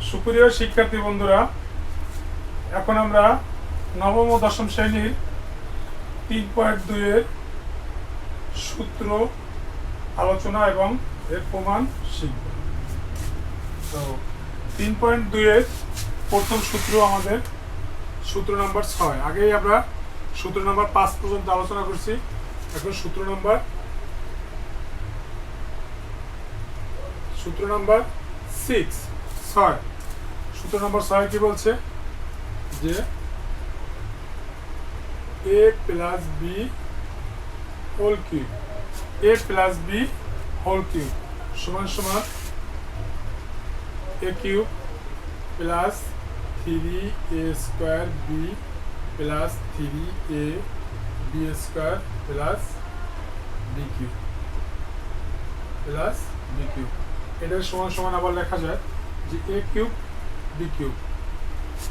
সুপ্রিয় শিক্ষার্থী বন্ধুরা, এখন আমরা নবম ও দশম শ্রেণীর 3.2 এর সূত্র আলোচনা এবং এর প্রমাণ শিখব। তো 3.2 এর প্রথম সূত্র আমাদের সূত্র নম্বর 6। আগেই আমরা সূত্র নম্বর 5 পর্যন্ত আলোচনা করছি। এখন সূত্র নম্বর 6 সূত্র নম্বর 6 কি বলছে যে a plus B whole cube সমান সমান a cube plus 3a square B plus 3a B square plus B cube এটার সমান সমান আবার লেখা যায় যে a কিউব বি কিউব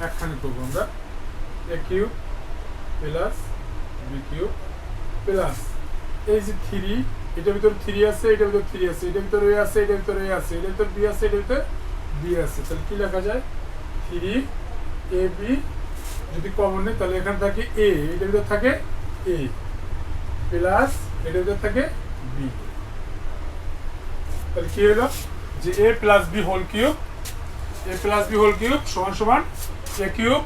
একখানে করবো আমরা a cube plus B cube plus এই যে 3, এটার ভিতর 3 আছে, এটার ভিতর 3 আছে, এটার ভিতর a আছে, এটার ভিতর a আছে, এটার ভিতর b আছে, এটার ভিতর b আছে, তাহলে কি লেখা যায় 3ab যদি কমন নেই তাহলে এখানে থাকে a, এটার ভিতর থাকে a প্লাস এটার ভিতর থাকে b। তাহলে কি হলো যে a plus B whole cube সমান সমান a cube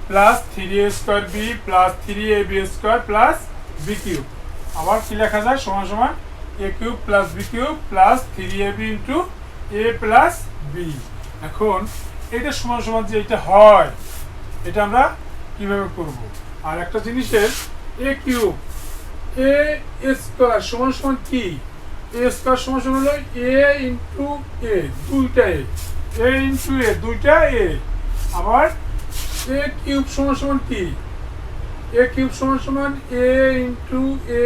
plus 3a square B plus 3ab square plus B cube. আবার কি লেখা যায় সমান সমান a cube plus B cube plus 3ab into a plus B. এখন এটা সমান সমান যে এটা হয় এটা আমরা কিভাবে করব? আর একটা জিনিসের a কিউব a স্কয়ার সমান সমান কি, a স্কয়ার সমান সমান হলো a ইন্টু a, দুইটা a ইন্টু a, দুইটা a। আবার a কিউব সমান সমান কি, a কিউব সমান সমান a ইন্টু a,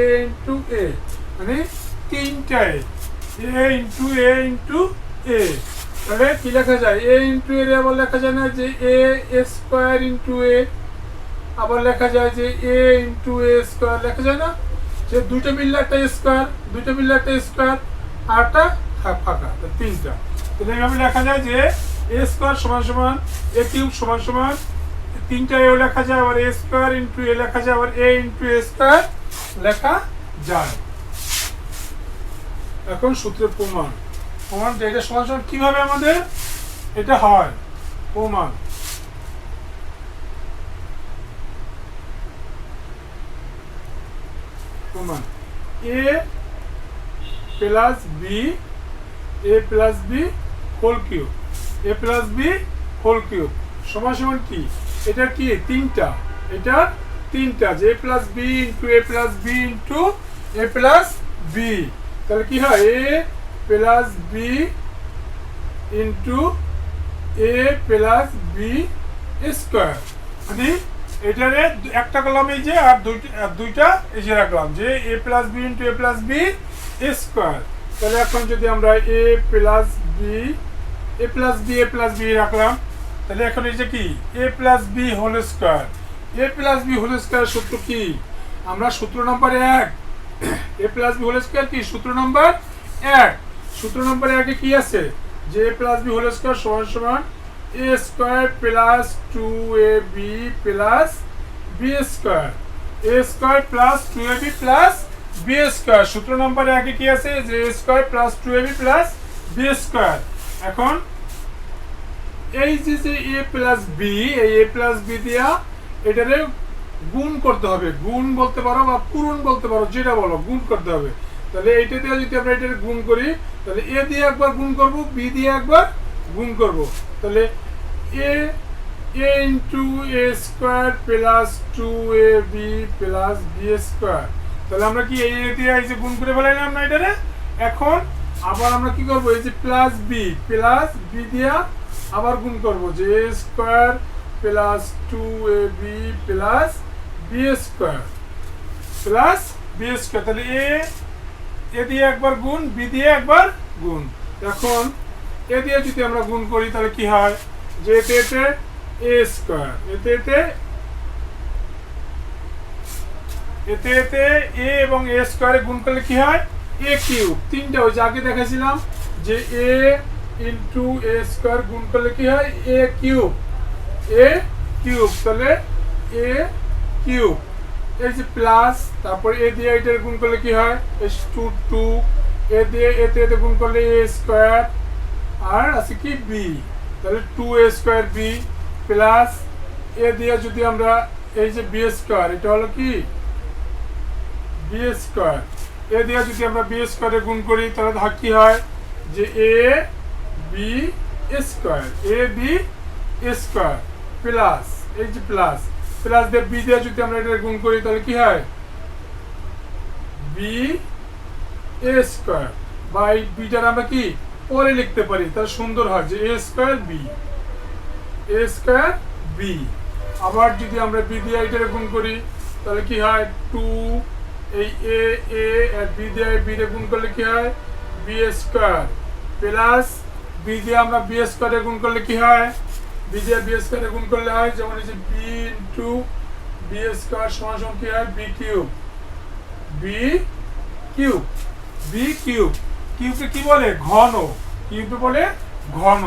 মানে তিনটা a ইন্টু a। তাহলে কি লেখা যায় a ইন্টু a আবার লেখা যায় না যে a স্কয়ার ইন্টু a, আবার লেখা যায় যে a ইন্টু a স্কয়ার লেখা যায় না, যে দুইটা মিললে একটা স্কয়ার আর একটা ফাঁকা, তিনটা। তাহলে এইভাবে লেখা যায় যে a স্কয়ার সমান সমান a কিউব সমান সমান তিনটা a লেখা যায়, আবার a স্কয়ার ইন্টু a লেখা যায়, আবার a ইন্টু a স্কয়ার লেখা যায়। এখন সূত্রের প্রমাণ এটা সমান সমান কিভাবে আমাদের এটা হয় প্রমাণ। a plus B whole cube সমান সমান কি, এটা কি তিনটা, এটা তিনটা যে a plus B into a plus B into a plus B. তাহলে কি হয় a plus B into a plus B square, মানে এটারে একটা কলাম এই যে আর দুইটা এই যে রাখলাম যে a plus B into a plus B square. তাহলে এখন যদি আমরা a প্লাস বি রাখলাম, তাহলে এখন এই যে কি a plus B whole square সূত্র কি, আমরা সূত্র number 1 a plus B whole square কি সূত্র নম্বর 1 কি আছে যে a plus B whole square সমান সমান a square plus 2ab plus B square, a square plus 2ab plus B square. সূত্র নম্বর 1 কি আছে যে a square plus 2ab plus B square. এখন এই যে a প্লাস বি, এই a প্লাস বি দিয়া এটারে গুণ করতে হবে, গুণ বলতে পারো বা পূরণ বলতে পারো, যেটা বলো গুণ করতে হবে। তাহলে এইটা দিয়ে যদি আমরা এটারে গুণ করি তাহলে a দিয়ে একবার গুণ করব, b দিয়ে একবার গুণ করব, তাহলে a into a square plus 2ab plus B square. তাহলে আমরা কি এই দিয়ে এই যে গুণ করে ফেলাইলাম না এটারে। এখন আবার আমরা কি করব, এই যে প্লাস বি দিয়া আবার গুণ করব যে a square plus 2ab plus B square. তাহলে a দিয়ে একবার গুণ, b দিয়ে একবার গুণ। এখন a দিয়ে যদি আমরা গুণ করি তাহলে কি হয় যে এতে a স্কয়ার, এতে a এবং a স্কয়ারে গুণ করলে কি হয় a কিউব, তিনটা ওই যে আগে দেখাইছিলাম যে a ইন্টু এ স্কোয়ার গুণ করলে কি হয় এ কিউব, এ কিউব, তাহলে এ কিউব, এই যে প্লাস, তারপর এ দিয়ে এটার গুণ করলে কি হয় এস টু টু, এ দিয়ে এতে এতে গুণ করলে এ স্কোয়ার, আর আছে কি বি, তাহলে টু এ স্কোয়ার বি, প্লাস এ দিয়ে যদি আমরা এই যে বি স্কোয়ার, এটা হলো কি বি স্কোয়ার, এ দিয়ে যদি আমরা বি স্কোয়ারে গুণ করি তাহলে কি হয় যে এ বি স্কোয়ার, এ বি স্কোয়ার, প্লাস এই যে প্লাস প্লাস দিয়ে বি দিয়ে যদি আমরা এটা গুণ করি তাহলে কি হয় বি এ স্কোয়ার, বা এই বিটার আমরা কি পরে লিখতে পারি, তাহলে সুন্দর হয় যে এ স্কোয়ার বি, এ স্কোয়ার বি। আবার যদি আমরা বি দিয়ে এটারে গুণ করি তাহলে কি হয় টু, এই এ এ আর বি দিয়ে বি রে গুণ করলে কি হয় বি স্কোয়ার, প্লাস বি দিয়ে আমরা বি স্কোয়ারে গুণ করলে কি হয় বি দিয়ে বি স্কোয়ারে গুণ করলে হয় যেমন এই যে বি ইন্টু বি স্কোয়ার সমান সমান কি হয় B cube, B cube, B cube, কিউবকে কি বলে ঘন, কিউবকে বলে ঘন।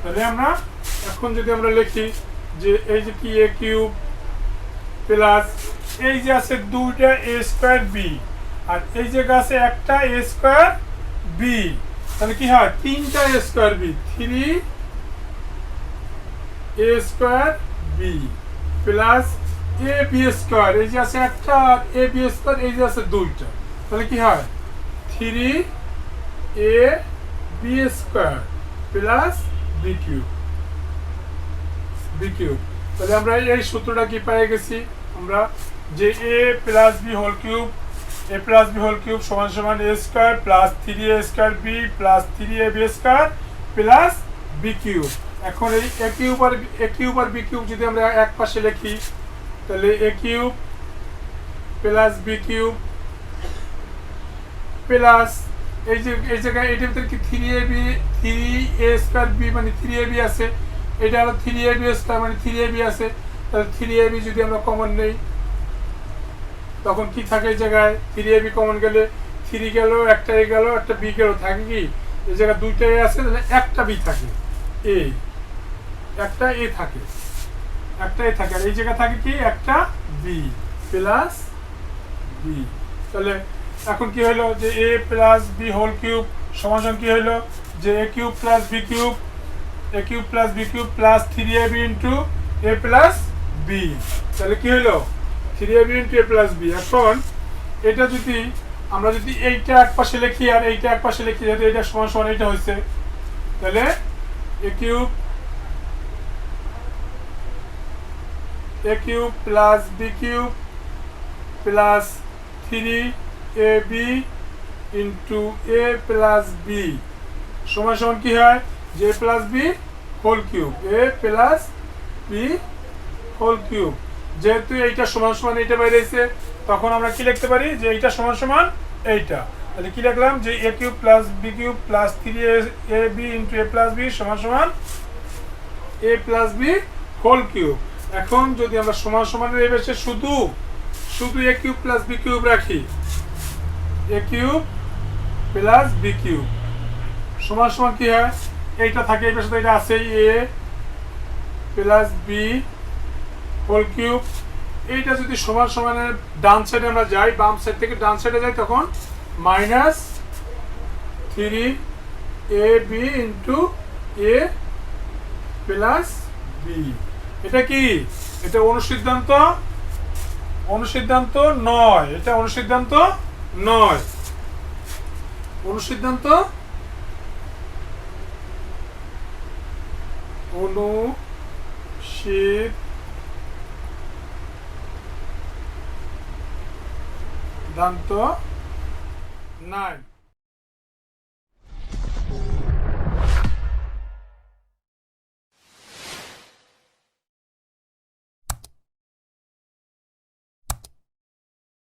তাহলে আমরা এখন যদি আমরা লিখি যে এই যে কি এ কিউব প্লাস এই যে আছে দুইটা এ স্কোয়ার বি, আর এই যে আছে একটা এ স্কোয়ার বি, তাহলে কি হয় তিনটা এ square B, three A square B, plus A B square, এই যে আছে একটা এ বি স্কোয়ার, এই যে আছে দুইটা, তাহলে কি হয় three A B square plus B cube, B cube. তাহলে আমরা এই সূত্রটা কি পেয়ে গেছি আমরা যে A plus B whole cube, A plus B whole cube সমান সমান A square plus three A square B plus three A B square plus B cube. এখন এই এ কিউব আর বি কিউব যদি আমরা এক পাশে লিখি তাহলে A cube plus B cube plus এই যে এই জায়গায় এটার ভিতরে কি থ্রি এ স্কোয়ার বি মানে থ্রি এ বি আছে, এটা হলো থ্রি এ বি স্কোয়ার মানে থ্রি এ বি আছে, তাহলে থ্রি এ বি যদি আমরা কমন নেই তখন কি থাকে এই জায়গায় থ্রি এ বি কমন গেলে থ্রি গেল, একটা এ গেল, একটা বি গেল, থাকে কি এই জায়গায় দুইটা এ আছে তাহলে একটা বি থাকে, এ একটা এ থাকে, একটা এ থাকে, আর এই জায়গায় থাকে কি একটা বি প্লাস বি। তাহলে এখন কি হলো যে A plus B whole cube সমান সমান কি হলো যে A cube plus B cube, A cube plus B cube plus three A B into A plus B, তাহলে কি হলো three A B into A plus B. এখন এটা যদি আমরা যদি এইটা এক পাশে লিখি আর এইটা এক পাশে লিখি, যেহেতু এইটা সমান সমান এইটা হয়েছে, তাহলে A cube plus B cube plus three A B into A plus B সমান সমান কি হয় যে A plus B whole cube, A plus B whole cube. যেহেতু এইটা সমান সমান এইটা বেরিয়েছে তখন আমরা কি লিখতে পারি যে এইটা সমান সমান এইটা, তাহলে কি লিখলাম যে A cube plus B cube plus three A B into A plus B সমান সমান A plus B whole cube. এখন যদি আমরা সমান সমানের এই পাশে শুধু শুধু A cube plus B cube রাখি, A cube plus B cube সমান সমান কি হয় এইটা থাকে, এই পাশে এটা আছে এ প্লাস বি হোল কিউব। এইটা যদি সমান সমানের ডান সাইডে আমরা যাই, বাম সাইড থেকে ডান সাইডে যাই, তখন minus three A B into A plus B. এটা কি এটা অনুসিদ্ধান্ত, অনুসিদ্ধান্ত নয়, এটা অনুসিদ্ধান্ত নয়, অনুসিদ্ধান্ত অনুসিদ্ধান্ত 9